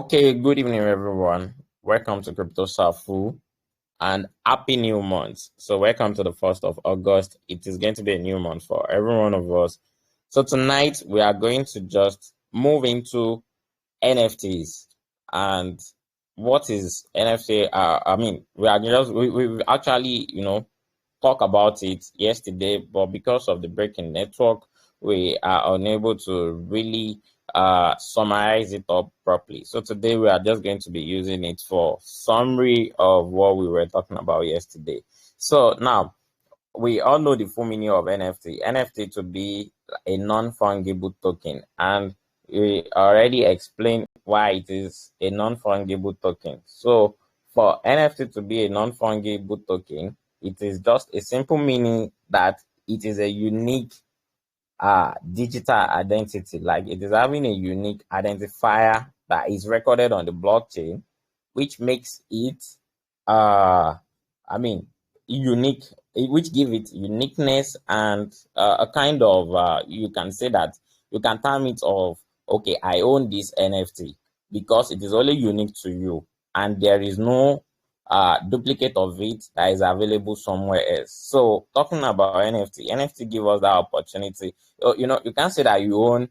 Okay, good evening, everyone. Welcome to CryptoSafu and happy new month. So, welcome to the 1st of August. It is going to be a new month for every one of us. So, tonight we are going to just move into NFTs and what is NFT. We actually, talk about it yesterday, but because of the breaking network, we are unable to really summarize it up properly. So today we are just going to be using it for summary of what we were talking about yesterday. So now we all know the full meaning of NFT. NFT to be a non-fungible token, and we already explained why it is a non-fungible token. So for NFT to be a non-fungible token, it is just a simple meaning that it is a unique digital identity, like it is having a unique identifier that is recorded on the blockchain, which makes it uh unique, which give it uniqueness and a kind of you can say that you can term it of, okay, I own this NFT because it is only unique to you and there is no duplicate of it that is available somewhere else. So talking about NFT give us that opportunity. You can't say that you own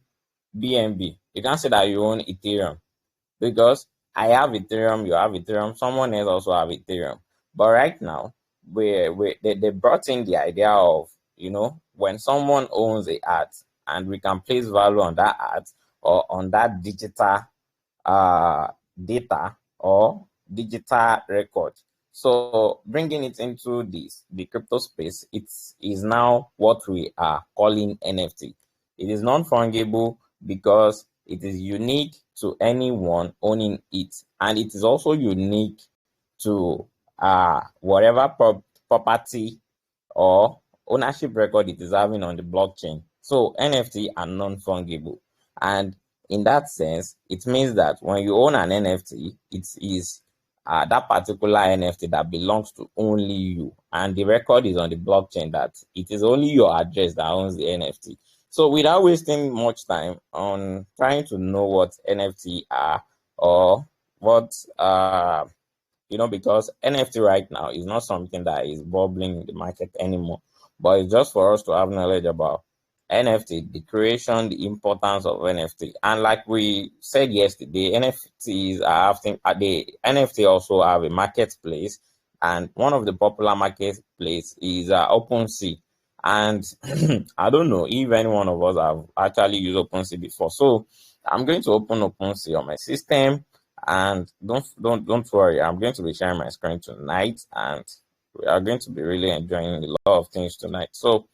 BNB, you can't say that you own Ethereum, because I have Ethereum, you have Ethereum, someone else also have Ethereum. But right now, they brought in the idea of, when someone owns a art and we can place value on that art or on that digital uh, data or digital record. So bringing it into the crypto space, it is now what we are calling NFT. It is non-fungible because it is unique to anyone owning it, and it is also unique to whatever property or ownership record it is having on the blockchain. So NFT are non-fungible, and in that sense, it means that when you own an NFT, it is that particular NFT that belongs to only you, and the record is on the blockchain that it is only your address that owns the NFT. So without wasting much time on trying to know what NFT are or what because NFT right now is not something that is bubbling in the market anymore, but it's just for us to have knowledge about NFT, the creation, the importance of NFT. And like we said yesterday, NFTs are having the NFT also have a marketplace, and one of the popular marketplace is OpenSea. And I don't know if any one of us have actually used OpenSea before. So I'm going to open OpenSea on my system, and don't worry, I'm going to be sharing my screen tonight, and we are going to be really enjoying a lot of things tonight. So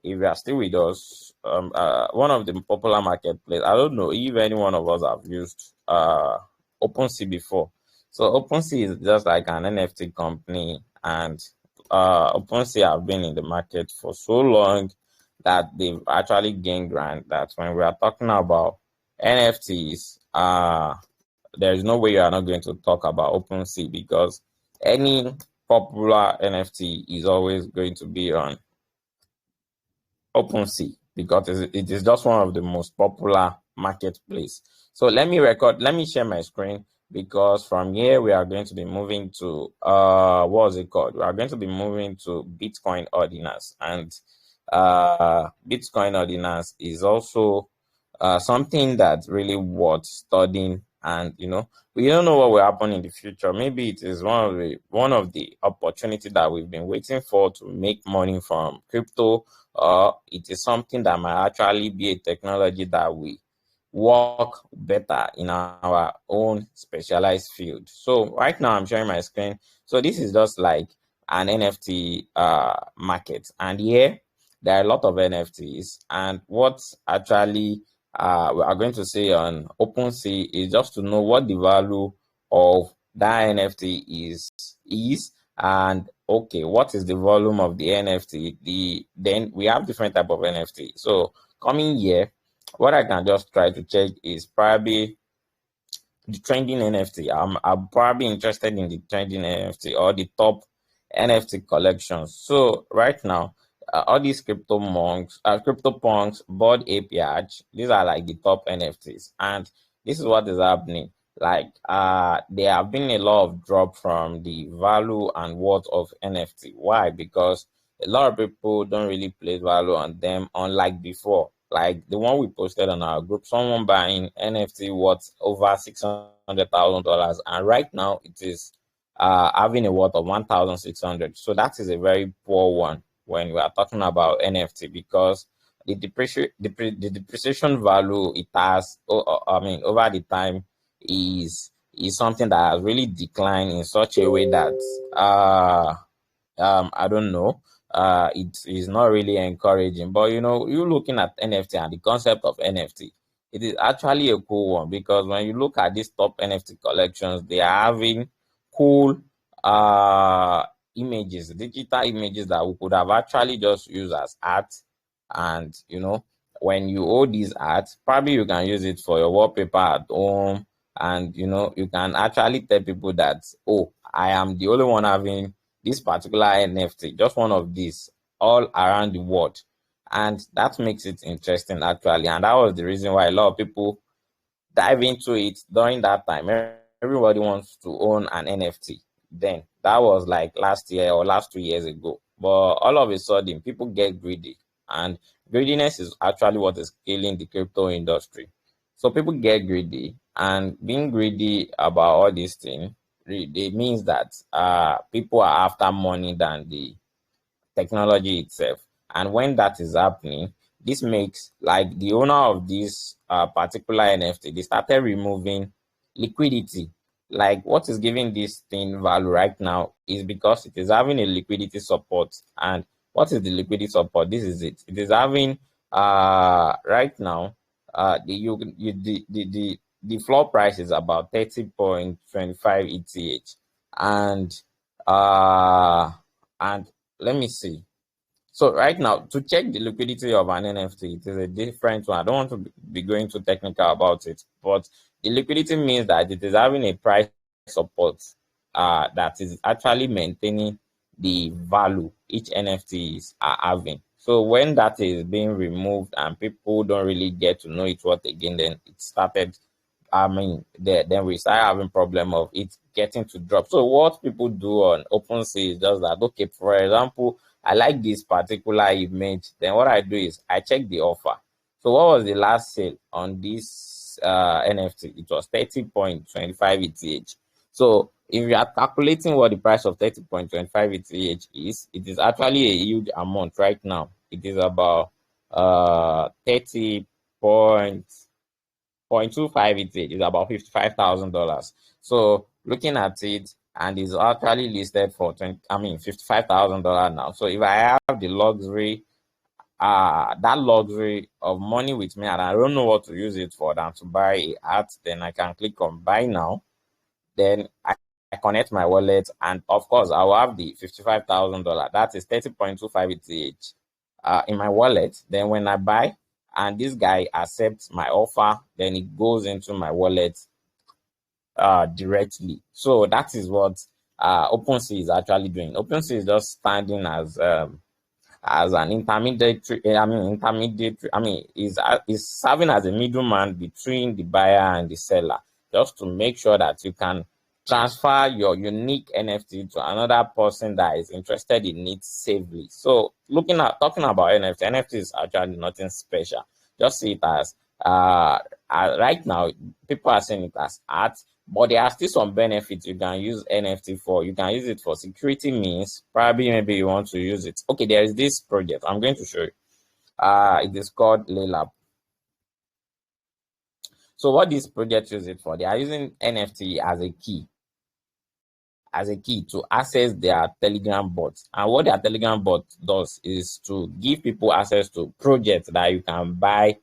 if you are still with us, one of the popular marketplace, I don't know if any one of us have used OpenSea before. So OpenSea is just like an NFT company, and OpenSea have been in the market for so long that they've actually gained ground, that when we are talking about NFTs, there is no way you are not going to talk about OpenSea, because any popular NFT is always going to be on OpenSea because it is just one of the most popular marketplace. So let me share my screen, because from here we are going to be moving to what is it called? We are going to be moving to Bitcoin Ordinals, and Bitcoin Ordinals is also something that's really worth studying. And we don't know what will happen in the future. Maybe it is one of the opportunities that we've been waiting for to make money from crypto, or it is something that might actually be a technology that we work better in our own specialized field. So right now I'm sharing my screen. So this is just like an NFT market, and here there are a lot of NFTs, and what actually we are going to say on OpenSea is just to know what the value of that NFT is, and okay, what is the volume of the NFT? Then we have different type of NFT. So coming here, what I can just try to check is probably the trending NFT. I'm probably interested in the trending NFT or the top NFT collections. So right now, all these CryptoPunks, Bored Ape Yacht, these are like the top NFTs. And this is what is happening. Like there have been a lot of drop from the value and worth of NFT. Why? Because a lot of people don't really place value on them, unlike before. Like the one we posted on our group, someone buying NFT worth over $600,000, and right now it is having a worth of 1,600. So that is a very poor one when we are talking about NFT, because the depreciation value it has, I mean, over the time is something that has really declined in such a way that I don't know, it is not really encouraging. But you looking at NFT and the concept of NFT, it is actually a cool one, because when you look at these top NFT collections, they are having cool images, digital images that we could have actually just used as art. And when you hold these art, probably you can use it for your wallpaper at home. And you can actually tell people that, oh, I am the only one having this particular NFT, just one of these, all around the world. And that makes it interesting, actually. And that was the reason why a lot of people dive into it during that time. Everybody wants to own an NFT. Then that was like last year or last 2 years ago. But all of a sudden, people get greedy, and greediness is actually what is killing the crypto industry. So people get greedy, and being greedy about all these things, it means that people are after money than the technology itself. And when that is happening, this makes, like, the owner of this particular NFT, they started removing liquidity. Like, what is giving this thing value right now is because it is having a liquidity support. And what is the liquidity support? This is it. It is having right now the floor price is about 30.25 ETH. And uh and let me see. So right now, to check the liquidity of an NFT, it is a different one. I don't want to be going too technical about it, but the liquidity means that it is having a price support that is actually maintaining the value each NFTs are having. So when that is being removed and people don't really get to know it what again, then it started, I mean, then we start having problem of it getting to drop. So what people do on OpenSea is just that, okay, for example, I like this particular image. Then what I do is I check the offer. So what was the last sale on this NFT? It was 30.25 ETH. So if you are calculating what the price of 30.25 ETH is, it is actually a huge amount right now. It is about 30.25 ETH is about $55,000. So looking at it, and is actually listed for $55,000 now. So if I have the luxury, that luxury of money with me, and I don't know what to use it for than to buy a art, then I can click on buy now. Then I connect my wallet, and of course I will have the $55,000. That is 30.25 ETH in my wallet. Then when I buy and this guy accepts my offer, then it goes into my wallet directly. So that is what OpenSea is actually doing. OpenSea is just standing as an is serving as a middleman between the buyer and the seller, just to make sure that you can transfer your unique NFT to another person that is interested in it safely. So talking about NFT is actually nothing special. Just see it as right now people are saying it as art, but there are still some benefits you can use NFT for. You can use it for security means. Probably maybe you want to use it. Okay, there is this project I'm going to show you. It is called Laylab. So what this project uses it for, they are using NFT as a key to access their Telegram bot. And what their Telegram bot does is to give people access to projects that you can buy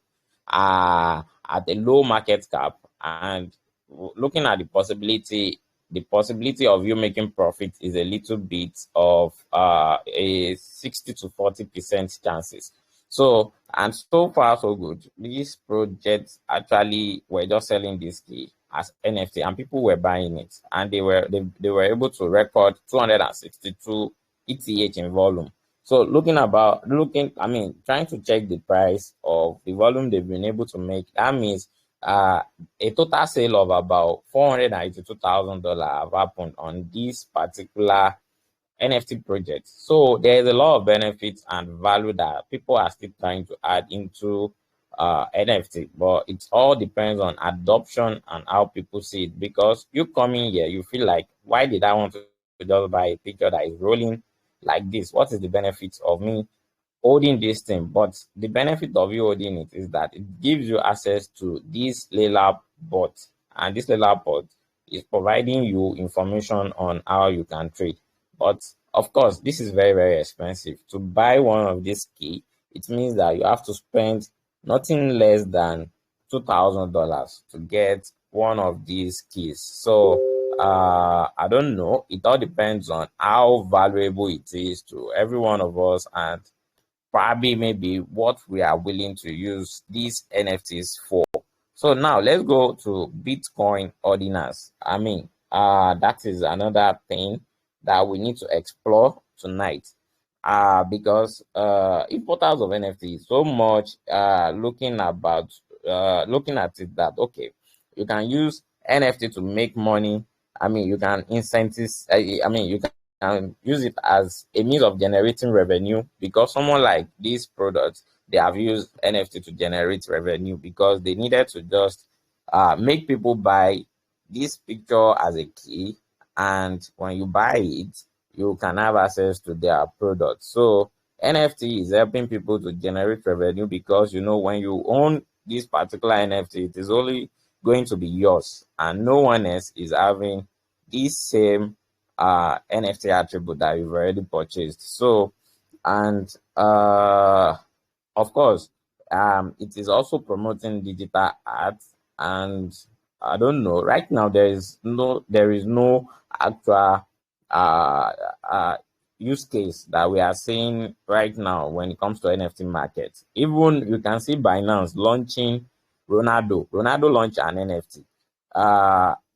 at a low market cap. And looking at the possibility of you making profit is a little bit of a 60 to 40% chances. So, and so far so good. These projects actually were just selling this key as NFT, and people were buying it, and they were able to record 262 ETH in volume. So trying to check the price of the volume they've been able to make, that means a total sale of about $482,000 have happened on this particular NFT project. So there is a lot of benefits and value that people are still trying to add into NFT, but it all depends on adoption and how people see it. Because you come in here, you feel like, why did I want to just buy a picture that is rolling like this? What is the benefit of me holding this thing? But the benefit of you holding it is that it gives you access to this Layla bot, and this Layla bot is providing you information on how you can trade. But of course, this is very, very expensive. To buy one of these key, it means that you have to spend nothing less than $2,000 to get one of these keys. So I don't know. It all depends on how valuable it is to every one of us, and probably maybe what we are willing to use these NFTs for. So now let's go to Bitcoin Ordinals. That is another thing that we need to explore tonight. Because importers of NFT so much looking at it that, okay, you can use NFT to make money. You can incentives. You can use it as a means of generating revenue, because someone like these products, they have used NFT to generate revenue because they needed to just make people buy this picture as a key, and when you buy it, you can have access to their product. So NFT is helping people to generate revenue, because when you own this particular NFT, it is only going to be yours, and no one else is having this same NFT attribute that you've already purchased. So, and of course, it is also promoting digital art. And I don't know, right now there is no actual uh, uh, use case that we are seeing right now when it comes to NFT market. Even you can see Binance launching Ronaldo. Ronaldo launched an NFT.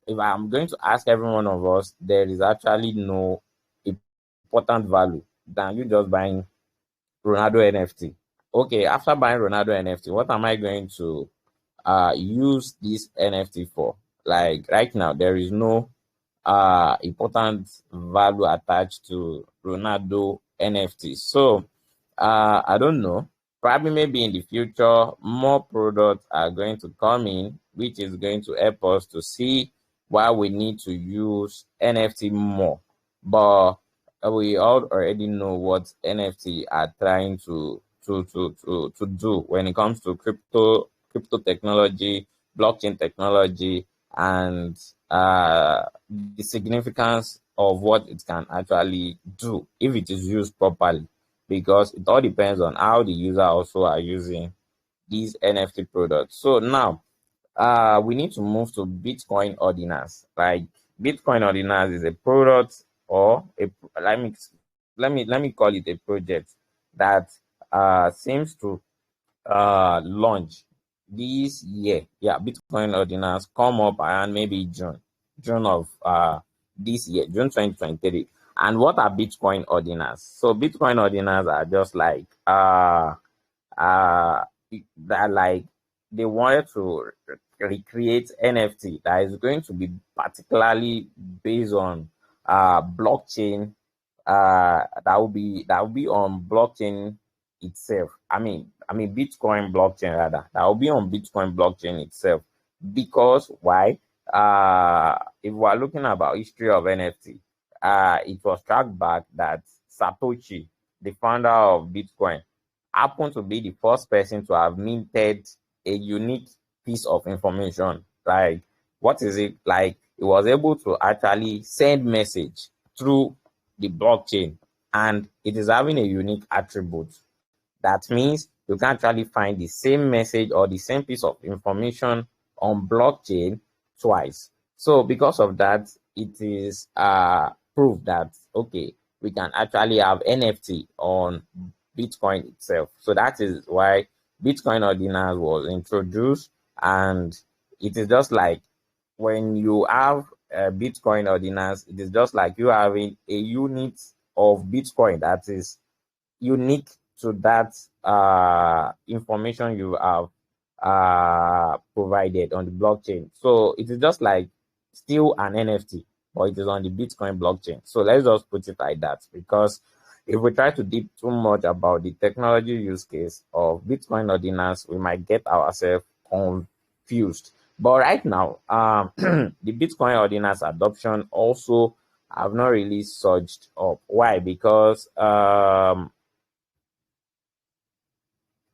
If I'm going to ask every one of us, there is actually no important value than you just buying Ronaldo NFT. Okay, after buying Ronaldo NFT, what am I going to use this NFT for? Like right now, there is no important value attached to Ronaldo NFT. So I don't know. Probably maybe in the future, more products are going to come in, which is going to help us to see why we need to use NFT more. But we all already know what NFT are trying to do when it comes to crypto technology, blockchain technology, and the significance of what it can actually do if it is used properly, because it all depends on how the user also are using these NFT products. So now we need to move to Bitcoin Ordinals. Like Bitcoin Ordinals is a product, or a let me call it a project that seems to launch this year. Yeah, Bitcoin Ordinals come up around maybe June of this year, June 2023. And what are Bitcoin Ordinals? So Bitcoin Ordinals are just like uh that, like, they wanted to recreate NFT that is going to be particularly based on blockchain, that will be on blockchain itself. Bitcoin blockchain rather. That will be on Bitcoin blockchain itself. Because why? If we are looking about history of NFT, it was tracked back that Satoshi, the founder of Bitcoin, happened to be the first person to have minted a unique piece of information. Like, what is it? Like, he was able to actually send message through the blockchain, and it is having a unique attribute. That means you can actually find the same message or the same piece of information on blockchain twice. So because of that, it is proof that, okay, we can actually have NFT on Bitcoin itself. So that is why Bitcoin Ordinals was introduced, and it is just like when you have Bitcoin Ordinals, it is just like you having a unit of Bitcoin that is unique to that information you have provided on the blockchain. So it is just like still an NFT, but it is on the Bitcoin blockchain. So let's just put it like that, because if we try to deep too much about the technology use case of Bitcoin ordinance, we might get ourselves confused. But right now, the Bitcoin ordinance adoption also have not really surged up. Why? Because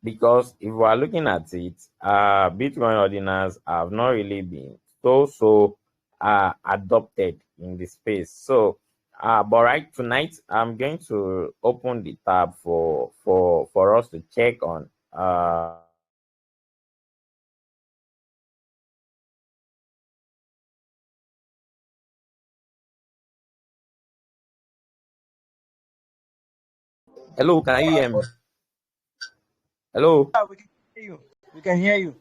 if we are looking at it, Bitcoin ordinals have not really been so adopted in the space. So, but right tonight, I'm going to open the tab for us to check on. Hello, can you hear me? Hello. Yeah, we can hear you. We can hear you.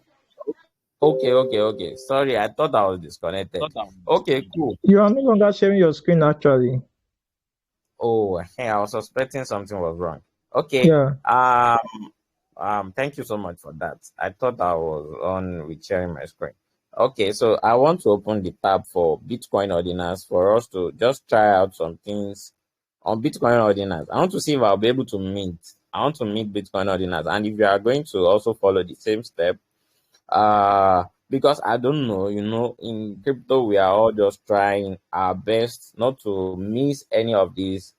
Okay. Sorry, I thought I was disconnected. Okay, cool. You are no longer sharing your screen actually. Oh, hey, I was suspecting something was wrong. Okay. Yeah. Thank you so much for that. I thought I was on with sharing my screen. Okay, so I want to open the tab for Bitcoin ordinance for us to just try out some things on Bitcoin ordinance. I want to see if I'll be able to mint. I want to mint Bitcoin ordinance, and if you are going to also follow the same step, because I don't know, in crypto we are all just trying our best not to miss any of these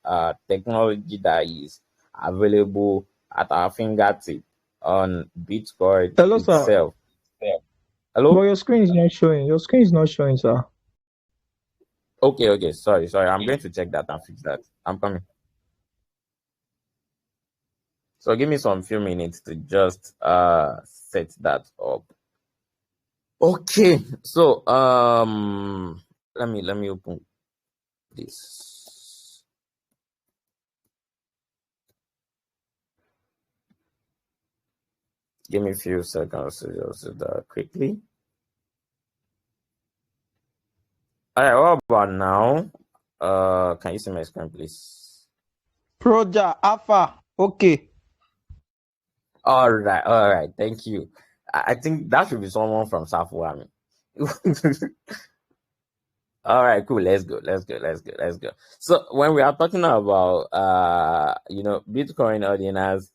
technology that is available at our fingertip on Bitcoin Hello, sir. itself. But Hello. your screen is not showing. Your screen is not showing, sir. Okay, sorry, I'm going to check that and fix that. I'm coming. So give me some few minutes to just set that up. Okay, so let me open this. Give me a few seconds to just do that quickly. All right, what about now? Can you see my screen, please? Proja, Alpha. Okay. All right. Thank you. I think that should be someone from Safu. All right, cool. Let's go. So when we are talking about Bitcoin ordinance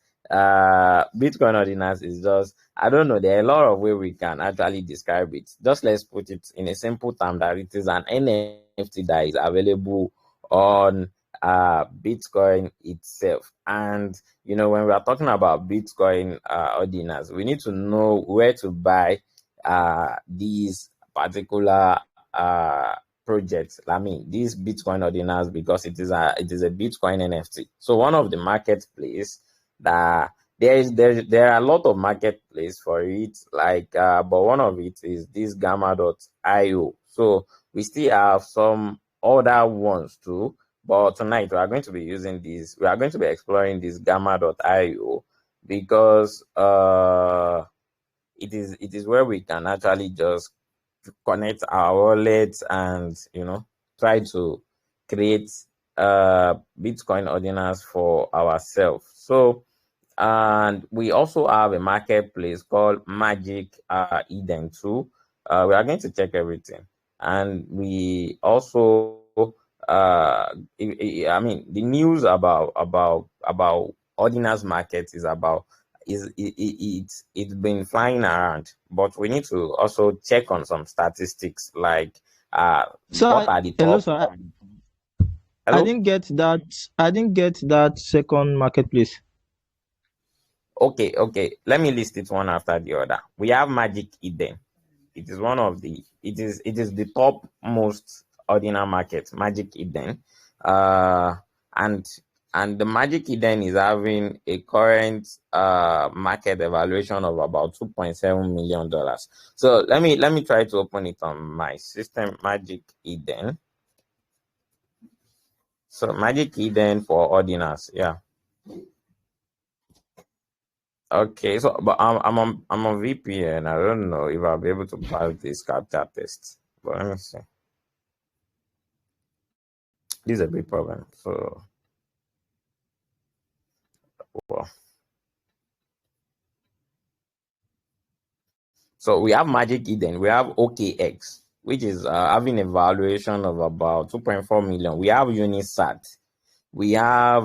is just, I don't know, there are a lot of ways we can actually describe it. Just let's put it in a simple term that it is an NFT that is available on Bitcoin itself. And when we are talking about Bitcoin ordinance, we need to know where to buy these particular projects. I mean, these Bitcoin ordinals, because it is a Bitcoin NFT. So one of the marketplace that there are a lot of marketplace for it, like but one of it is this gamma.io. So we still have some other ones too. But tonight we are going to be using this. We are going to be exploring this gamma.io because it is where we can actually just connect our wallets and try to create Bitcoin ordinals for ourselves. So, and we also have a marketplace called Magic Eden too. We are going to check everything, and we also I mean, the news about ordinals market is about it's been flying around, but we need to also check on some statistics like what are the Hello, top. sir. I Hello. didn't get that. I didn't get that second marketplace. Okay. Let me list it one after the other. We have Magic Eden. It is the top most ordinal market, Magic Eden. Uh and and the Magic Eden is having a current market evaluation of about $2.7 million. So let me try to open it on my system, Magic Eden. So Magic Eden for ordinals, yeah. Okay, so but I'm on VPN. I don't know if I'll be able to pass this captcha test. But let me see. This is a big problem. So, well, So we have Magic Eden, we have OKX, which is having a valuation of about 2.4 million. We have Unisat, we have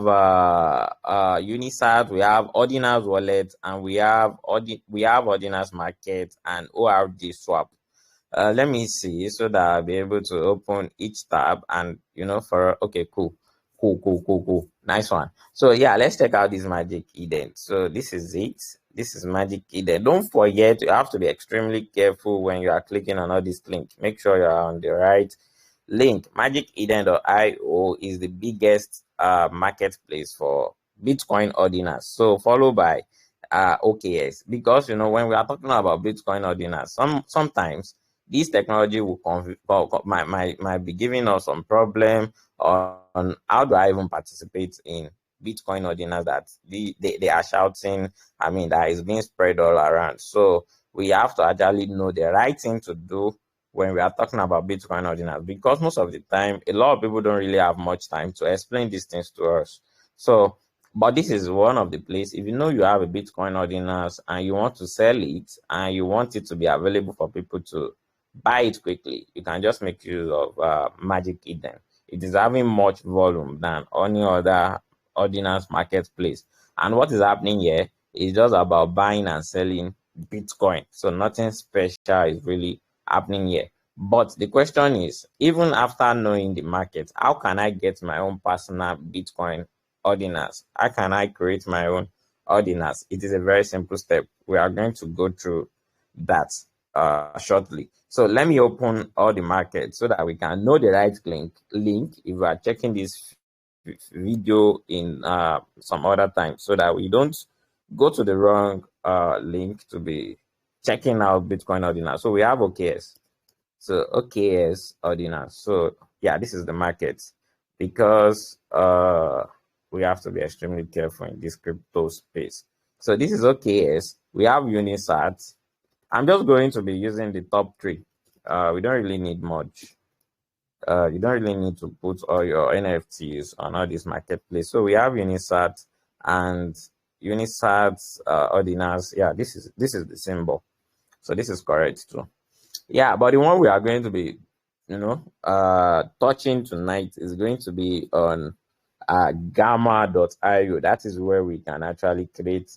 Unisat, we have Ordinals Wallet, and we have Ordinals Market and ORD Swap. Let me see so that I'll be able to open each tab and okay, cool. Nice one. So yeah, let's check out this Magic Eden. So this is it. This is Magic Eden. Don't forget, you have to be extremely careful when you are clicking on all these links. Make sure you're on the right link. MagicEden.io is the biggest marketplace for Bitcoin ordinals. So followed by OKS, because when we are talking about Bitcoin ordinals, sometimes this technology will might be giving us some problem on how do I even participate in Bitcoin ordinals that they are shouting, that is being spread all around. So we have to actually know the right thing to do when we are talking about Bitcoin ordinals, because most of the time, a lot of people don't really have much time to explain these things to us. So, but this is one of the places, if you know you have a Bitcoin ordinals and you want to sell it and you want it to be available for people to buy it quickly, you can just make use of Magic Eden. It is having much volume than any other ordinals marketplace. And what is happening here is just about buying and selling Bitcoin. So nothing special is really happening here. But the question is, even after knowing the market, how can I get my own personal Bitcoin ordinals? How can I create my own ordinals? It is a very simple step. We are going to go through that shortly. So let me open all the markets so that we can know the right link. If we are checking this video in some other time, so that we don't go to the wrong link to be checking out Bitcoin ordinals. So we have OKS. So OKS ordinals. So yeah, this is the market, because we have to be extremely careful in this crypto space. So this is OKS. We have Unisat. I'm just going to be using the top three. We don't really need much. You don't really need to put all your NFTs on all this marketplace. So we have Unisat and Unisat's ordinals. Yeah, this is the symbol. So this is correct too. Yeah, but the one we are going to be, touching tonight is going to be on gamma.io. That is where we can actually create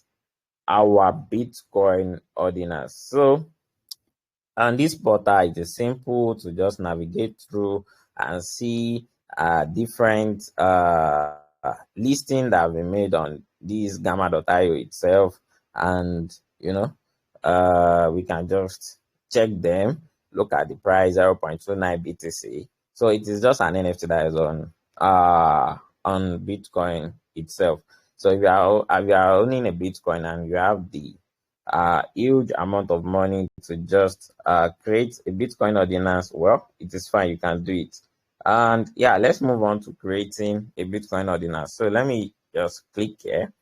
our Bitcoin ordinals. So, and this portal, it is simple to just navigate through and see different listings that have been made on this gamma.io itself, and we can just check them, look at the price, 0.29 BTC. So it is just an NFT that is on Bitcoin itself. So if you are owning a Bitcoin and you have the huge amount of money to just create a Bitcoin ordinance, well, it is fine, you can do it. And yeah, let's move on to creating a Bitcoin ordinance. So let me just click here.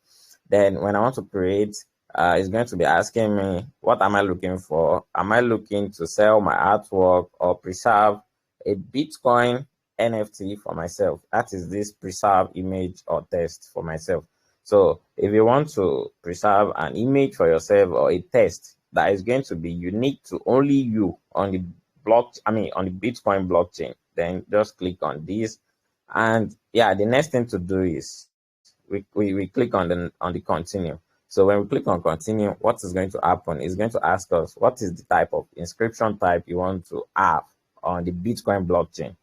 Then when I want to create, it's going to be asking me, what am I looking for? Am I looking to sell my artwork or preserve a Bitcoin NFT for myself? That is this preserve image or text for myself. So if you want to preserve an image for yourself or a text that is going to be unique to only you on the on the Bitcoin blockchain, then just click on this. And yeah, the next thing to do is we click on the continue. So when we click on continue, what is going to happen is going to ask us what is the type of inscription type you want to have on the Bitcoin blockchain.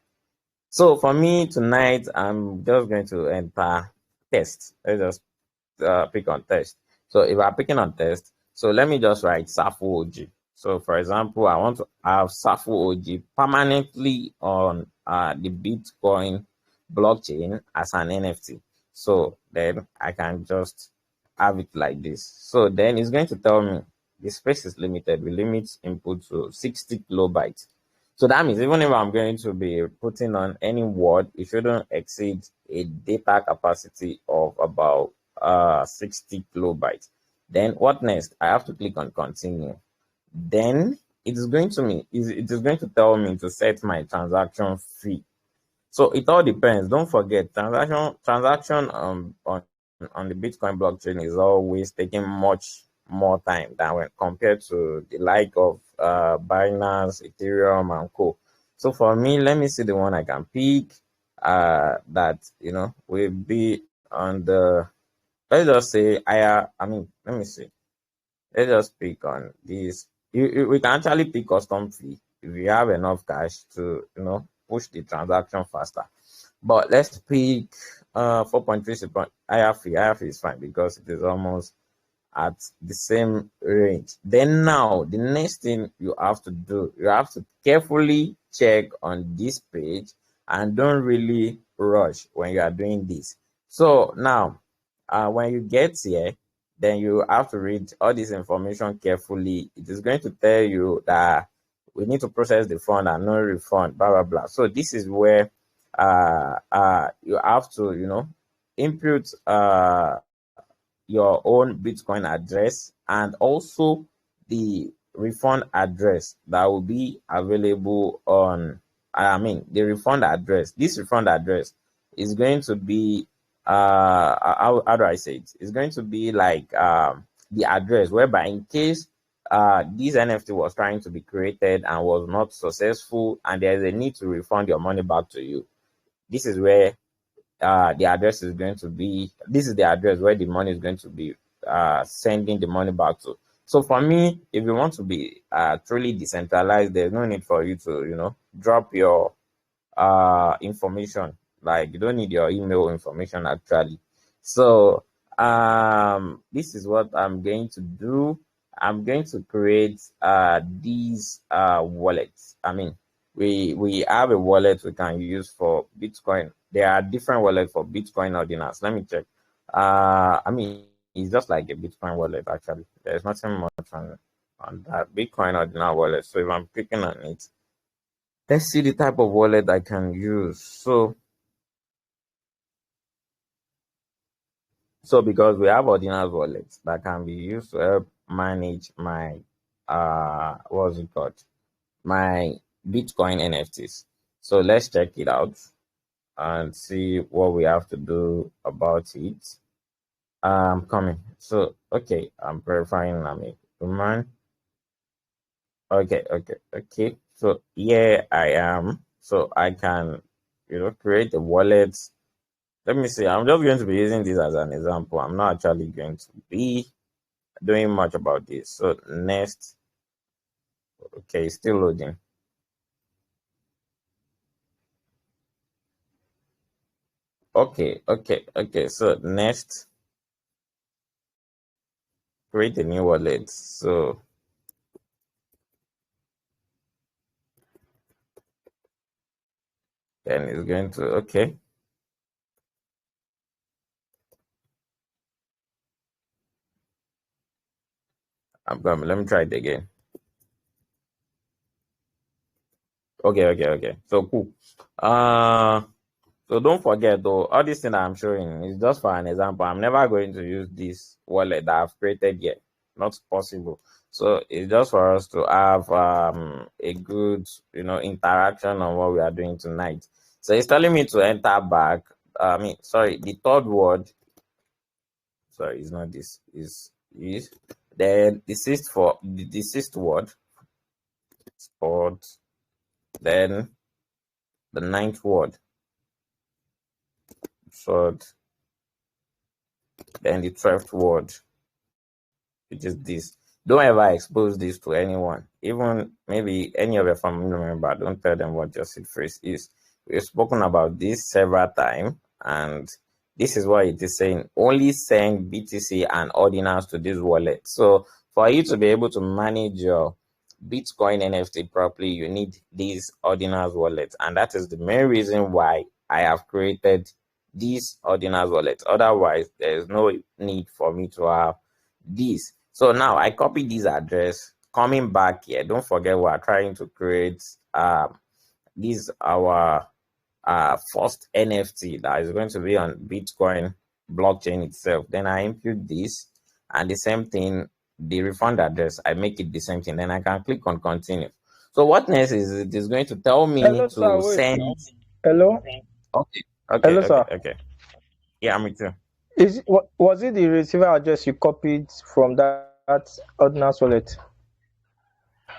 So for me tonight, I'm just going to enter test. Let's just pick on test. So if I'm picking on test, so let me just write Safu OG. So for example, I want to have Safu OG permanently on the Bitcoin blockchain as an NFT. So then I can just have it like this. So then it's going to tell me the space is limited. We limit input to 60 kilobytes. So that means even if I'm going to be putting on any word, it shouldn't exceed a data capacity of about 60 kilobytes. Then what next? I have to click on continue. Then it is going to tell me to set my transaction fee. So it all depends. Don't forget, transaction on the Bitcoin blockchain is always taking much more time than when compared to the like of Binance, Ethereum, and co. So for me, let me see the one I can pick that will be on the, let's just say let me see. Let's just pick on this. We can actually pick custom fee if you have enough cash to push the transaction faster. But let's pick 4.3 second higher fee. Higher fee is fine because it is almost at the same range. Then now the next thing you have to do, you have to carefully check on this page and don't really rush when you are doing this. So now when you get here, then you have to read all this information carefully. It is going to tell you that we need to process the fund and no refund, blah blah blah. So this is where you have to input your own Bitcoin address and also the refund address that will be available on, the refund address. This refund address is going to be, how do I say it? It's going to be like the address whereby in case this NFT was trying to be created and was not successful and there is a need to refund your money back to you, this is where the address is going to be. This is the address where the money is going to be sending the money back to. So for me, if you want to be truly decentralized, there's no need for you to drop your information. Like, you don't need your email information actually. So this is what I'm going to do. I'm going to create these wallets. We have a wallet we can use for Bitcoin. There are different wallets for Bitcoin Ordinals. Let me check. It's just like a Bitcoin wallet actually. There's nothing much on that Bitcoin Ordinal wallet. So if I'm clicking on it, let's see the type of wallet I can use. So because we have Ordinal wallets that can be used to help manage my what's it called? My Bitcoin NFTs. So let's check it out and see what we have to do about it. I'm coming. So okay, I'm verifying I'm a human. Okay. So here I am. So I can create a wallet. Let me see. I'm just going to be using this as an example. I'm not actually going to be doing much about this. So next. Okay, still loading. Okay. So next, create a new wallet. So then it's going to, okay. I'm coming. Let me try it again. Okay. So cool. So don't forget though, all this thing I'm showing is just for an example. I'm never going to use this wallet that I've created yet. Not possible. So it's just for us to have a good interaction on what we are doing tonight. So it's telling me to enter back. The third word. Sorry, it's not this. Is then the sixth word. Sport. Then the ninth word. Sword. Then the 12th word, which is this. Don't ever expose this to anyone, even maybe any of your family member. Don't tell them what your seed phrase is. We've spoken about this several times, and this is what it is saying. Only send BTC and Ordinals to this wallet. So for you to be able to manage your Bitcoin NFT properly, you need these Ordinals wallets, and that is the main reason why I have created these Ordinals wallets. Otherwise, there is no need for me to have this. So now I copy this address. Coming back here, don't forget we are trying to create this our first NFT that is going to be on Bitcoin blockchain itself. Then I input this, and the same thing, the refund address, I make it the same thing. Then I can click on continue. So what next is it is going to tell me Hello, sir. to Wait send. now. Hello. Hello, sir. Okay. Yeah, me too. Was it the receiver address you copied from that Ordinals wallet.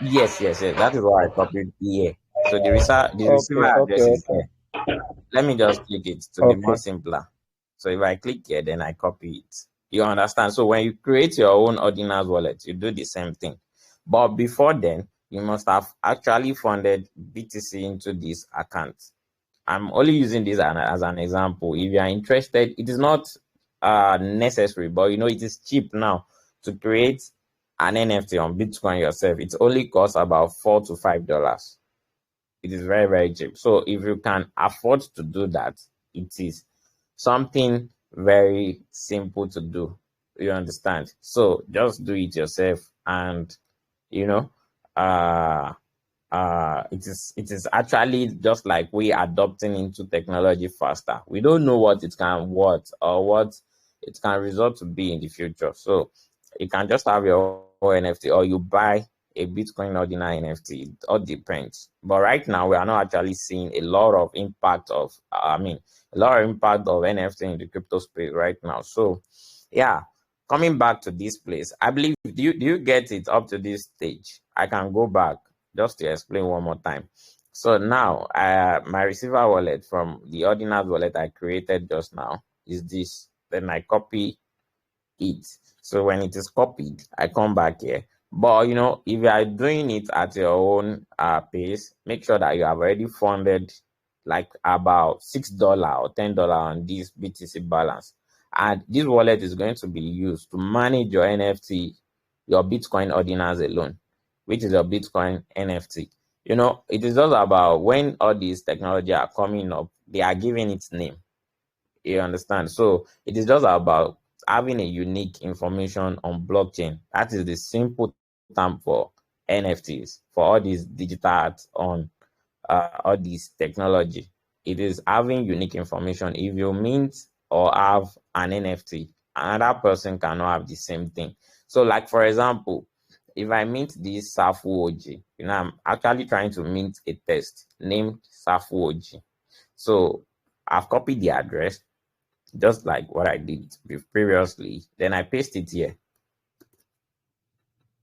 Yes. That is why I copied here. So the receiver address is Okay. here. Let me just click it to be more Okay. simpler. So if I click here, then I copy it. You understand? So when you create your own Ordinals wallet, you do the same thing. But before then, you must have actually funded BTC into this account. I'm only using this as an example. If you are interested, it is not necessary, but it is cheap now to create an NFT on Bitcoin yourself. It only costs about $4 to $5. It is very, very cheap. So if you can afford to do that, it is something very simple to do. You understand? So just do it yourself, and you know, uh it is actually just like we adopting into technology faster. We don't know what it can what it can result to be in the future. So you can just have your own NFT, or you buy a Bitcoin ordinary NFT. It all depends. But right now we are not actually seeing a lot of impact of a lot of impact of NFT in the crypto space right now. So yeah, coming back to this place, I believe, do you get it up to this stage? I can go back just to explain one more time. So now, my receiver wallet from the Ordinals wallet I created just now is this. Then I copy it. So when it is copied, I come back here. But if you are doing it at your own pace, make sure that you have already funded like about $6 or $10 on this BTC balance. And this wallet is going to be used to manage your NFT, your Bitcoin Ordinals alone, which is your Bitcoin NFT. It is just about when all these technology are coming up, they are giving its name. You understand? So it is just about having a unique information on blockchain. That is the simple term for NFTs, for all these digital art on all this technology. It is having unique information. If you mint or have an NFT, another person cannot have the same thing. So, like for example, if I mint this Safu OG, I'm actually trying to mint a test named Safu OG. So I've copied the address, just like what I did previously. Then I paste it here.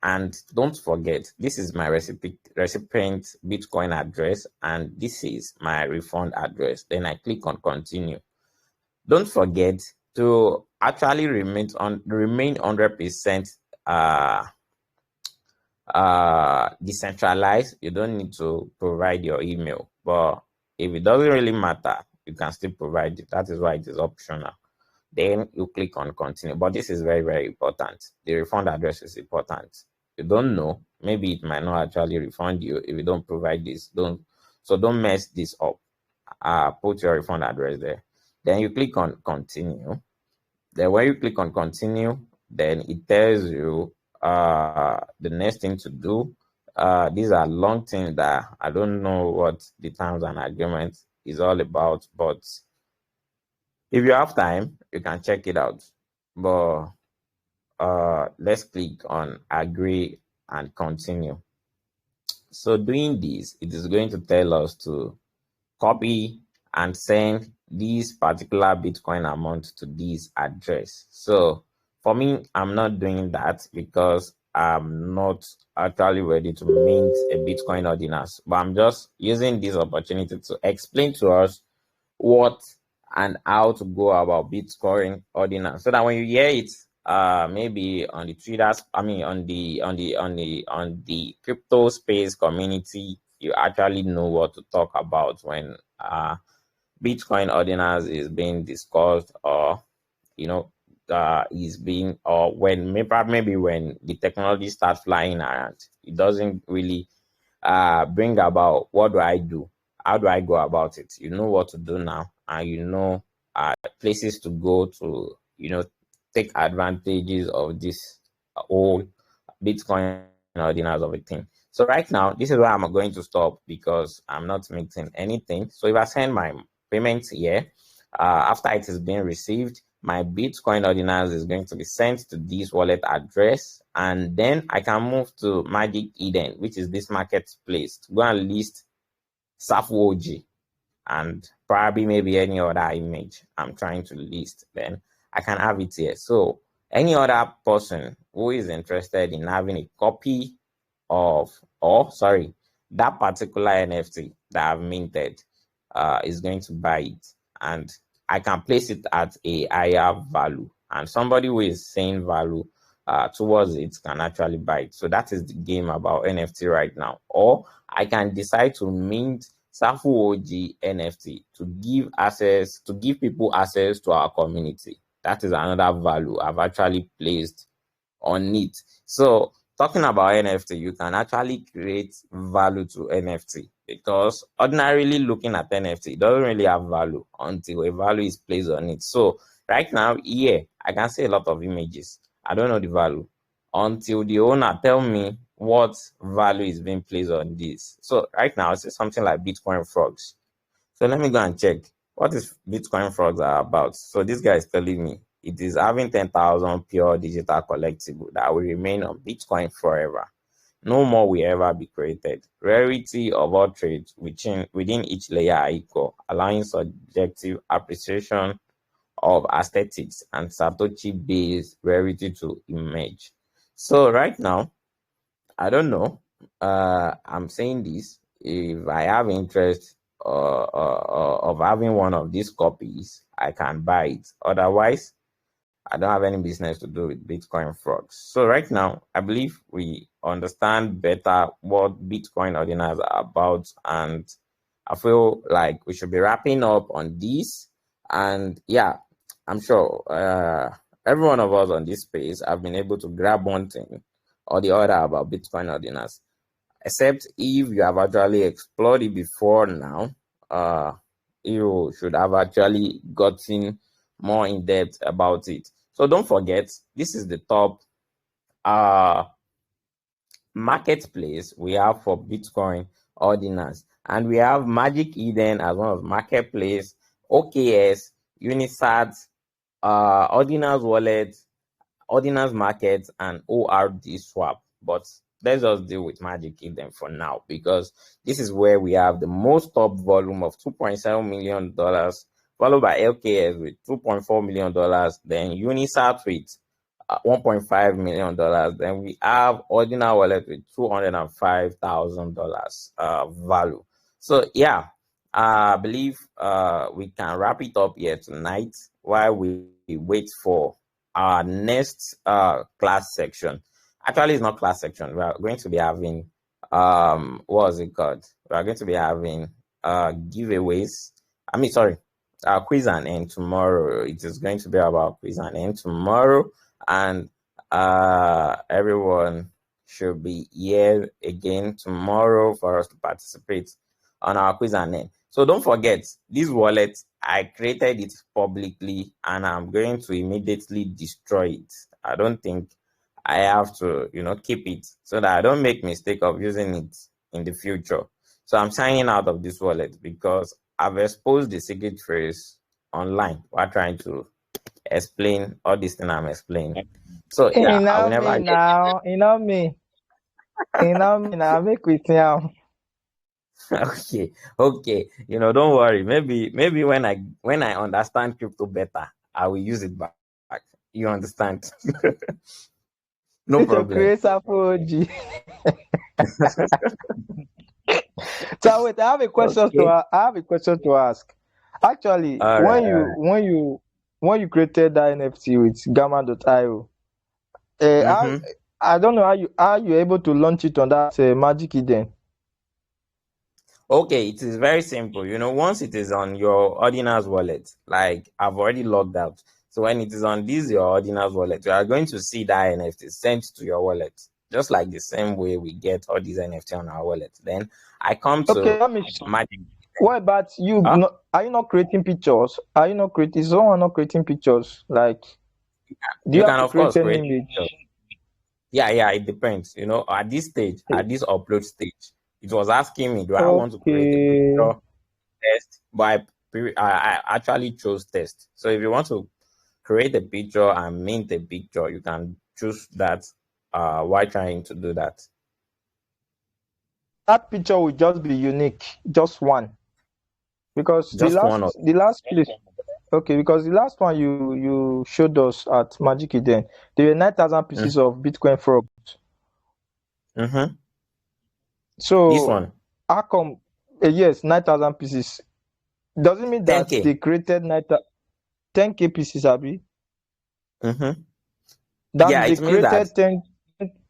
And don't forget, this is my recipient Bitcoin address, and this is my refund address. Then I click on continue. Don't forget to actually remain 100% decentralized. You don't need to provide your email, but if it doesn't really matter, you can still provide it. That is why it is optional. Then you click on continue. But this is very, very important. The refund address is important. You don't know, maybe it might not actually refund you if you don't provide this. Don't mess this up. Put your refund address there. Then you click on continue. Then when you click on continue, then it tells you the next thing to do. These are long things that I don't know what the terms and agreements is all about, but if you have time, you can check it out. But let's click on agree and continue. So doing this, it is going to tell us to copy and send this particular Bitcoin amount to this address. So for me, I'm not doing that because I'm not actually ready to mint a Bitcoin Ordinals, but I'm just using this opportunity to explain to us what and how to go about Bitcoin Ordinals, so that when you hear it, maybe on the traders, on the crypto space community, you actually know what to talk about when Bitcoin Ordinals is being discussed, or is being, or when maybe when the technology starts flying around, it doesn't really bring about what do I do, how do I go about it. You know what to do now, and places to go to take advantages of this whole Bitcoin Ordinals of a thing. So right now, this is where I'm going to stop because I'm not making anything. So if I send my payments here, after it is being received, my Bitcoin Ordinals is going to be sent to this wallet address, and then I can move to Magic Eden, which is this marketplace, to go and list Safu OG and probably maybe any other image I'm trying to list. Then I can have it here. So any other person who is interested in having a copy of, that particular NFT that I've minted is going to buy it, and I can place it at a higher value, and somebody who is saying value towards it can actually buy it. So that is the game about NFT right now. Or I can decide to mint Safu OG NFT to give people access to our community. That is another value I've actually placed on it. So talking about NFT, you can actually create value to NFT, because ordinarily looking at NFT, it doesn't really have value until a value is placed on it. So right now, I can see a lot of images. I don't know the value until the owner tell me what value is being placed on this. So right now, I see something like Bitcoin frogs. So let me go and check what is Bitcoin frogs are about. So this guy is telling me it is having 10,000 pure digital collectible that will remain on Bitcoin forever. No more will ever be created. Rarity of all trades within each layer are equal, allowing subjective appreciation of aesthetics and Satoshi-based rarity to emerge. So right now, I don't know. I'm saying this. If I have interest of having one of these copies, I can buy it. Otherwise, I don't have any business to do with Bitcoin frogs. So right now, I believe we understand better what Bitcoin ordinals are about, and I feel like we should be wrapping up on this. And yeah, I'm sure every one of us on this space have been able to grab one thing or the other about Bitcoin ordinals, except if you have actually explored it before now. You should have actually gotten more in depth about it. So don't forget, this is the top marketplace we have for Bitcoin ordinals, and we have Magic Eden as one of marketplace, OKS, Unisat, Ordinals Wallet, Ordinals Market, and ORD Swap. But let's just deal with Magic Eden for now, because this is where we have the most top volume of $2.7 million, followed by LKS with $2.4 million, then Unisat with $1.5 million. Then we have Ordinal Wallet with $205,000 value. So yeah, I believe we can wrap it up here tonight while we wait for our next class section. Actually, it's not class section. We are going to be having what is it called? We are going to be having giveaways. Quiz and end tomorrow. It is going to be about quiz and end tomorrow, and everyone should be here again tomorrow for us to participate on our quiz and end. So don't forget, this wallet, I created it publicly, and I'm going to immediately destroy it. I don't think I have to, keep it, so that I don't make mistake of using it in the future. So I'm signing out of this wallet because I've exposed the secret phrase online while trying to explain all this thing I'm explaining. So yeah, I will never make with you. Okay. Don't worry. Maybe when I understand crypto better, I will use it back. You understand? No problem. CryptoSafu. So wait, I have a question to ask. Actually, when you created that NFT with Gamma.io, I don't know how you able to launch it on that Magic Eden. Okay, it is very simple. Once it is on your Ordinals wallet, like I've already logged out. So when it is on your Ordinals wallet, you are going to see that NFT sent to your wallet, just like the same way we get all these NFT on our wallet. Then I come to Magic. What about you? Huh? Are you not creating pictures? Are you not creating? Is someone not creating pictures? Like, do you have to create an image? Yeah, it depends. At this stage, at this upload stage, it was asking me, do I want to create a picture test? But I actually chose test. So if you want to create a picture and mint a picture, you can choose that while trying to do that. That picture will just be unique, just one. Because the last place. Okay, because the last one you showed us at Magic Eden, there were 9,000 pieces of Bitcoin frogs. Mm-hmm. So This one. how come? Yes, 9,000 pieces. Does it mean that 10K. they created 10K pieces, Abi? Mm-hmm. That Yeah, means they it means that. created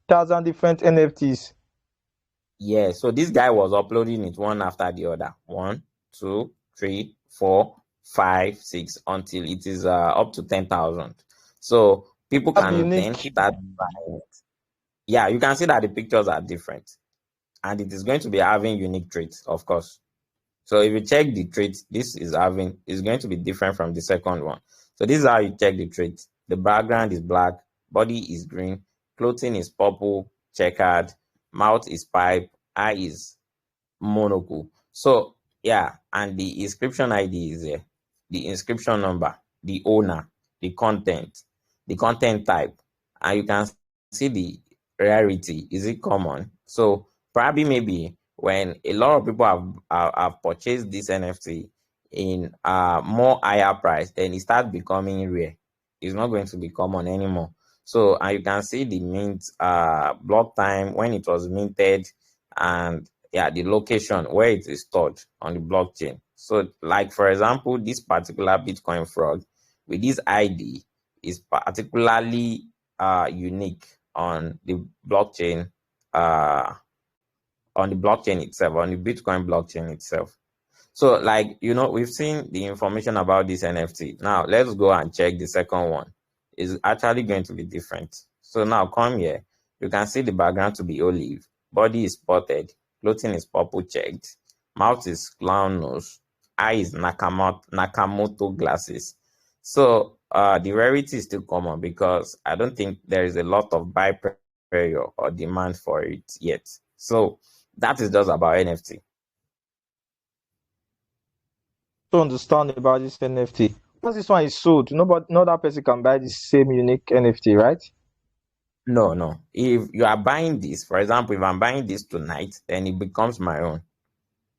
10,000 different NFTs. Yeah, so this guy was uploading it one after the other. 1, 2, 3, 4, 5, 6 until it is up to 10,000. So people can then start buying it. Yeah, you can see that the pictures are different, and it is going to be having unique traits, of course. So if you check the traits, this is going to be different from the second one. So this is how you check the traits. The background is black, body is green, clothing is purple, checkered, mouth is pipe, eye is monocle. So yeah, and the inscription ID is there, the inscription number, the owner, the content type, and you can see the rarity. Is it common? So probably maybe when a lot of people have purchased this NFT in more higher price, then it starts becoming rare. It's not going to be common anymore. So and you can see the mint block time when it was minted, and yeah, the location where it is stored on the blockchain. So like for example, this particular Bitcoin frog with this ID is particularly unique on the blockchain, itself, on the Bitcoin blockchain itself. So like, we've seen the information about this NFT. Now let's go and check the second one. It's actually going to be different. So now come here. You can see the background to be olive. Body is spotted. Clothing is purple checked. Mouth is clown nose. Eye is Nakamoto glasses. So the rarity is still common because I don't think there is a lot of buy pressure or demand for it yet. So that is just about NFT. To understand about this NFT. Once this one is sold, nobody, no other person can buy the same unique NFT, right? No. If you are buying this, for example, if I'm buying this tonight, then it becomes my own,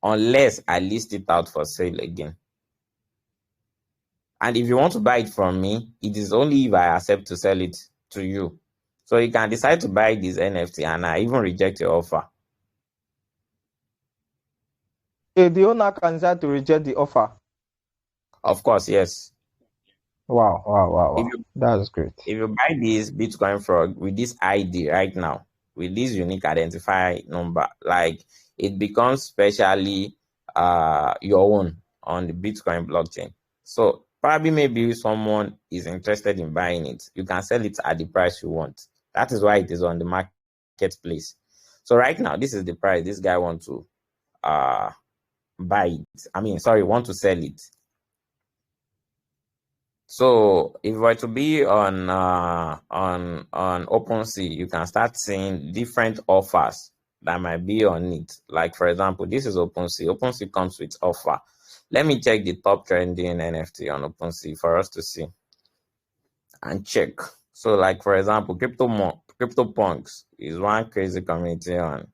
unless I list it out for sale again. And if you want to buy it from me, it is only if I accept to sell it to you. So you can decide to buy this NFT and I even reject your offer. The owner can decide to reject the offer. Of course, yes. Wow. That's great. If you buy this Bitcoin frog with this ID right now, with this unique identifier number, like it becomes specially your own on the Bitcoin blockchain. So probably maybe someone is interested in buying it. You can sell it at the price you want. That is why it is on the marketplace. So right now, this is the price this guy wants to buy it. Want to sell it. So if it were to be on OpenSea, you can start seeing different offers that might be on it. Like for example, this is OpenSea. OpenSea comes with offer. Let me check the top trending NFT on OpenSea for us to see and check. So like for example, CryptoPunks is one crazy community on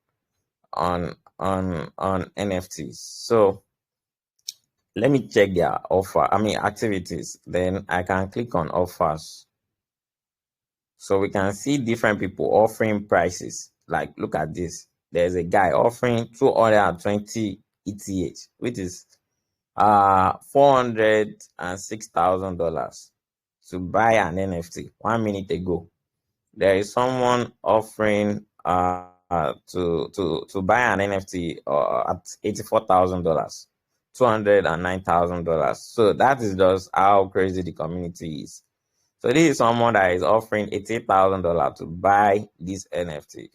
NFTs. So let me check their activities. Then I can click on offers. So we can see different people offering prices. Like, look at this. There's a guy offering 220 ETH, which is $406,000 to buy an NFT 1 minute ago. There is someone offering to buy an NFT at $84,000. $209,000. So that is just how crazy the community is. So this is someone that is offering $88,000 to buy this NFT.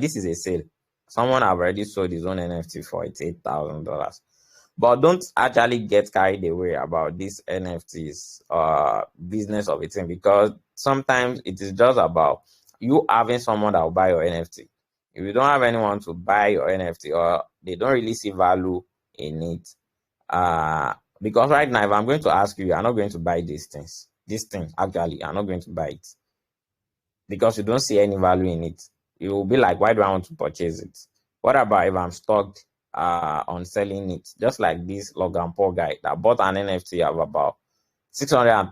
This is a sale. Someone have already sold his own NFT for $88,000. But don't actually get carried away about this NFTs business of a thing, because sometimes it is just about you having someone that will buy your NFT. If you don't have anyone to buy your NFT, or they don't really see value in it, because right now, if I'm going to ask you, you're not going to buy these things. This thing, actually, I'm not going to buy it because you don't see any value in it. You will be like, why do I want to purchase it? What about if I'm stuck on selling it? Just like this Logan Paul guy that bought an NFT of about 600 and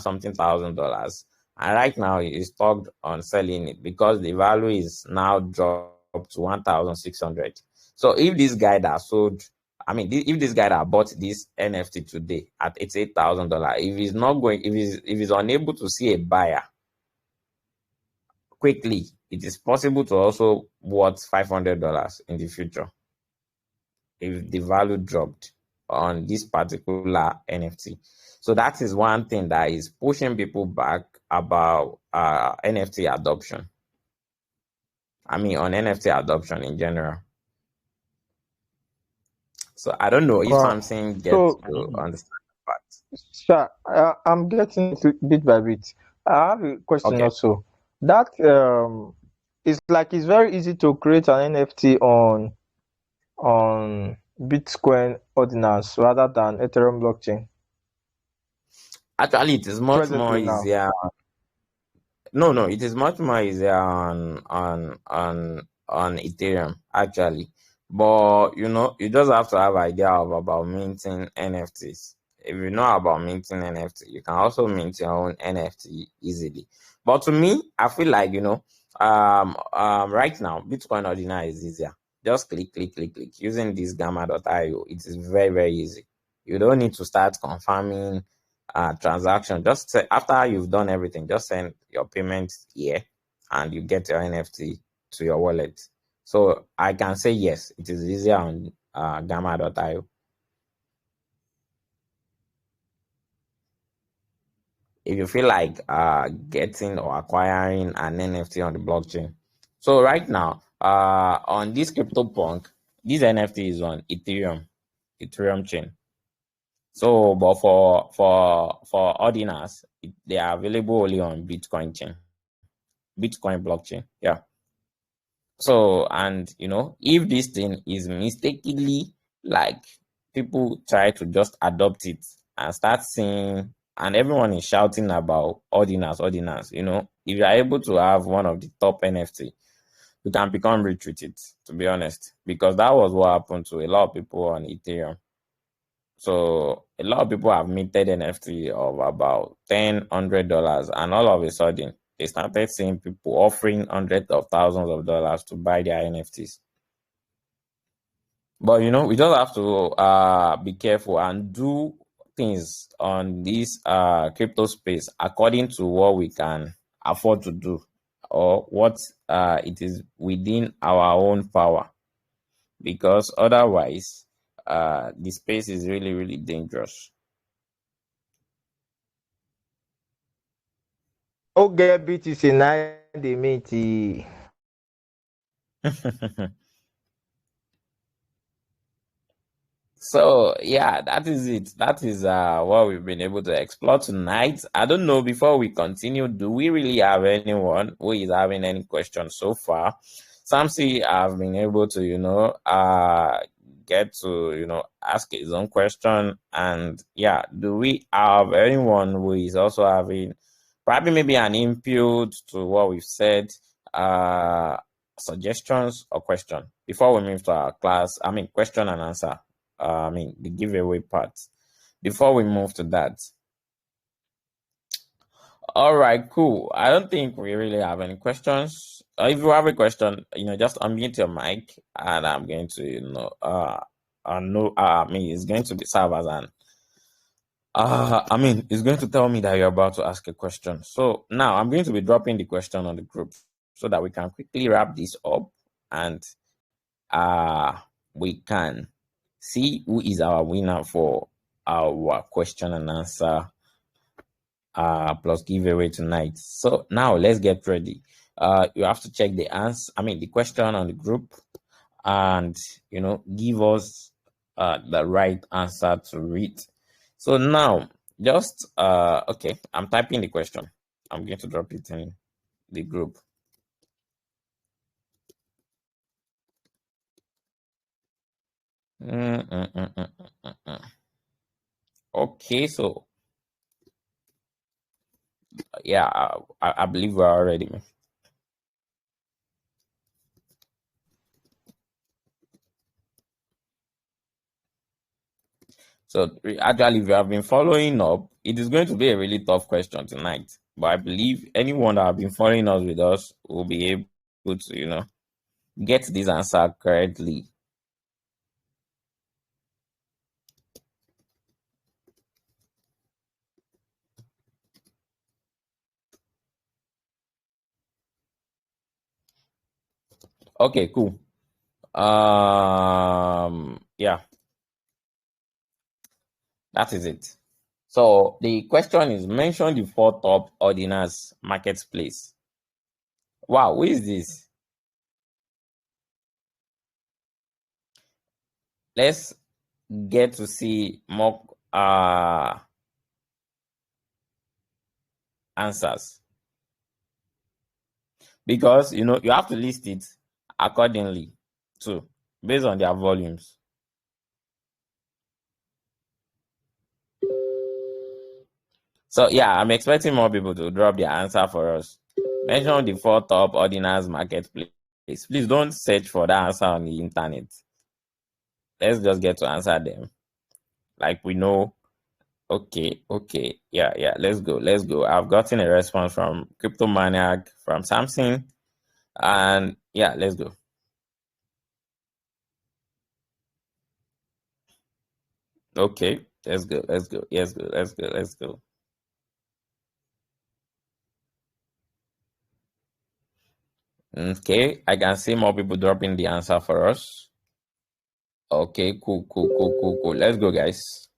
something $1,000, and right now he's talked on selling it because the value is now dropped to 1,600. So if this guy that sold, if this guy that bought this NFT today at $88,000, if he's unable to see a buyer quickly, it is possible to also worth $500 in the future if the value dropped on this particular NFT. So that is one thing that is pushing people back about NFT adoption. On NFT adoption in general. So I don't know if something gets to understand that. Sure, I'm getting it bit by bit. I have a question also. That it's very easy to create an NFT on Bitcoin Ordinals rather than Ethereum blockchain. Actually, it is much more easier. No, it is much more easier on Ethereum actually. But you just have to have idea about minting NFTs. If you know about minting NFT, you can also mint your own NFT easily. But to me, I feel like right now Bitcoin Ordinal is easier. Just click using this gamma.io. It is very, very easy. You don't need to start confirming transaction. Just after you've done everything, just send your payment here and you get your NFT to your wallet. So I can say yes, it is easier on gamma.io. If you feel like getting or acquiring an NFT on the blockchain. So right now, on this CryptoPunk, this NFT is on Ethereum chain. So, but for Ordinals, they are available only on Bitcoin blockchain. Yeah. So, and if this thing is mistakenly, like, people try to just adopt it and start seeing, and everyone is shouting about Ordinals. If you are able to have one of the top NFT, you can become rich with it, to be honest, because that was what happened to a lot of people on Ethereum. So a lot of people have minted NFT of about $100, and all of a sudden they started seeing people offering hundreds of thousands of dollars to buy their NFTs. But we just have to be careful and do things on this crypto space according to what we can afford to do, or what it is within our own power, because otherwise the space is really, really dangerous. Okay, BTC 9 minute. So yeah, that is it. That is what we've been able to explore tonight. I don't know, before we continue, do we really have anyone who is having any questions so far? Samsi have been able to get to ask his own question, and yeah, do we have anyone who is also having probably maybe an input to what we've said, suggestions or question before we move to our question and answer, the giveaway part, before we move to that? All right, cool. I don't think we really have any questions. If you have a question, just unmute your mic, and I'm going to it's going to be serve as an it's going to tell me that you're about to ask a question. So now I'm going to be dropping the question on the group so that we can quickly wrap this up, and we can see who is our winner for our question and answer plus giveaway tonight. So now let's get ready. You have to check the the question on the group, and give us the right answer to read. So now, just okay, I'm typing the question. I'm going to drop it in the group. Okay, so yeah, I believe we're all ready. So actually, if you have been following up, it is going to be a really tough question tonight. But I believe anyone that have been following us with us will be able to, get this answer correctly. Okay, cool. Yeah, that is it. So the question is, mention the 4 top Ordinals marketplace. Wow, who is this? Let's get to see more answers, because you have to list it accordingly too, based on their volumes. So yeah, I'm expecting more people to drop their answer for us. Mention the 4 top Ordinals marketplace. Please don't search for that answer on the internet. Let's just get to answer them like we know. Okay, yeah, let's go. I've gotten a response from Cryptomaniac, from Samson, and yeah, let's go. Okay, let's go. Okay, I can see more people dropping the answer for us. Okay, cool. Let's go, guys.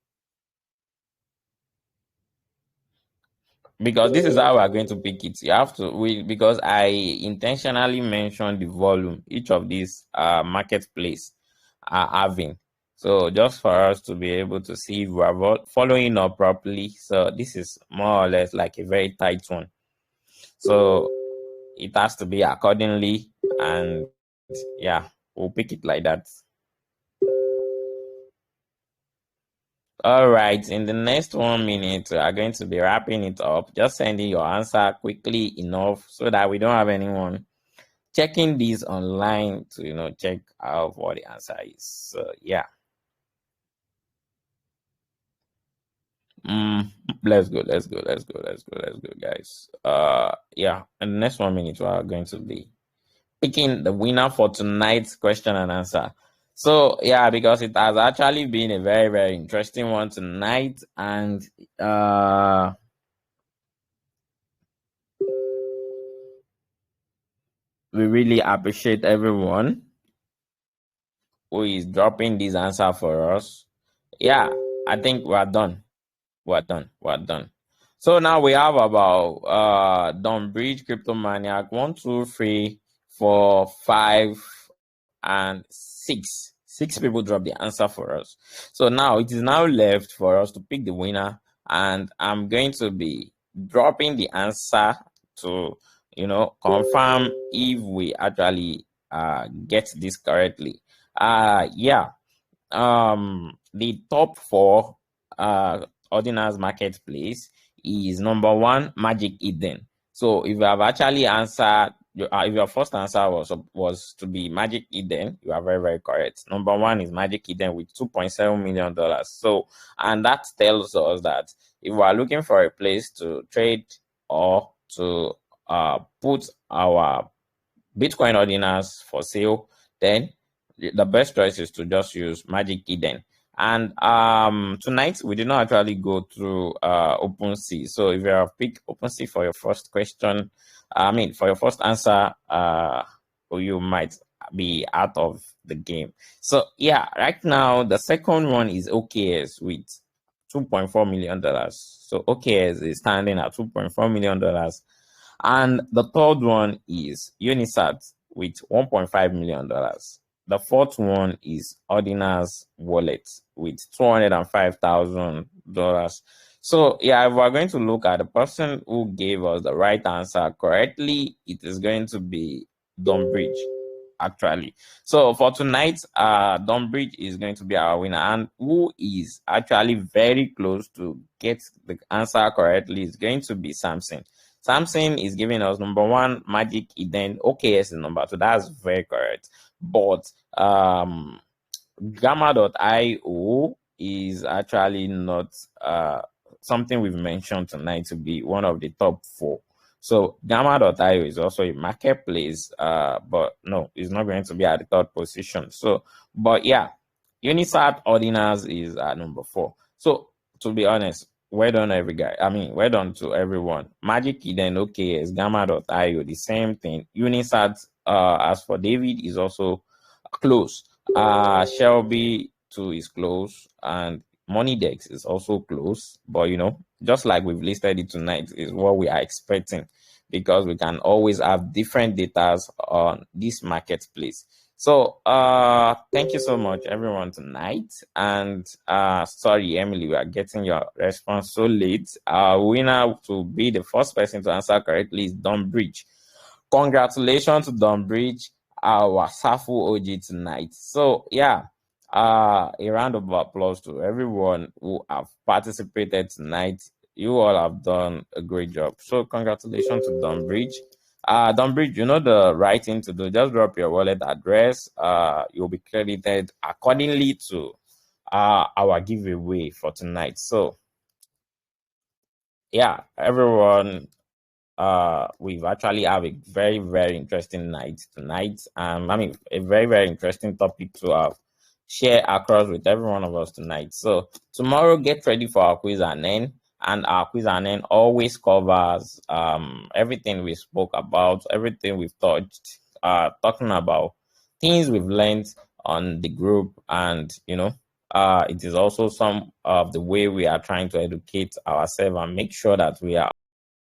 Because this is how we are going to pick it. You have to, because I intentionally mentioned the volume each of these marketplace are having. So just for us to be able to see if we are following up properly. So this is more or less like a very tight one. So it has to be accordingly, and yeah, we'll pick it like that. All right, in the next 1 minute, we are going to be wrapping it up. Just sending your answer quickly enough so that we don't have anyone checking these online to check out what the answer is. So yeah. Let's go, guys. Yeah, in the next 1 minute, we are going to be picking the winner for tonight's question and answer. So yeah, because it has actually been a very, very interesting one tonight, and we really appreciate everyone who is dropping this answer for us. Yeah, I think we're done. So now we have about Bridge, Cryptomaniac, 1, 2, 3, 4, 5, and 6. 6 people drop the answer for us. So now it is now left for us to pick the winner, and I'm going to be dropping the answer to confirm if we actually get this correctly. Yeah. The top 4 Ordinals marketplace is number 1, Magic Eden. So if you have actually answered, if your first answer was to be Magic Eden, you are very, very correct. Number 1 is Magic Eden with $2.7 million. So, and that tells us that if we are looking for a place to trade or to put our Bitcoin Ordinals for sale, then the best choice is to just use Magic Eden. And tonight we did not actually go through OpenSea. So if you have picked OpenSea for your first question, for your first answer, you might be out of the game. So yeah, right now the second one is OKS with $2.4 million. So OKS is standing at $2.4 million. And the third one is Unisat with $1.5 million. The fourth one is Ordinals Wallet with $205,000. So yeah, if we're going to look at the person who gave us the right answer correctly, it is going to be Bridge, actually. So for tonight, Bridge is going to be our winner, and who is actually very close to get the answer correctly is going to be Samson. Samson is giving us number 1, Magic Eden. OKS is number 2. That's very correct. But Gamma.io is actually not something we've mentioned tonight to be one of the top 4. So Gamma.io is also a marketplace, but no, it's not going to be at the 3rd position. So, but yeah, Unisat Ordinals is at number 4. So to be honest, well done well done to everyone. Magic Eden, OKS, Gamma.io, the same thing. Unisat, as for David, is also close. Shelby too is close, and Moneydex is also close. But just like we've listed it tonight, is what we are expecting, because we can always have different data on this marketplace. So thank you so much everyone tonight. And sorry Emily, we are getting your response so late. Our winner to be the first person to answer correctly is Don Bridge. Congratulations to Don Bridge, our Safu OG tonight. So yeah, a round of applause to everyone who have participated tonight. You all have done a great job. So congratulations to Don Bridge. Don Bridge, you know the right thing to do. Just drop your wallet address. You'll be credited accordingly to our giveaway for tonight. So yeah, everyone, we've actually have a very, very interesting night tonight. A very, very interesting topic to share across with every one of us tonight. So tomorrow, get ready for our quiz and end. And our quiz and end always covers everything we spoke about, everything we've touched, talking about things we've learned on the group, and it is also some of the way we are trying to educate ourselves and make sure that we are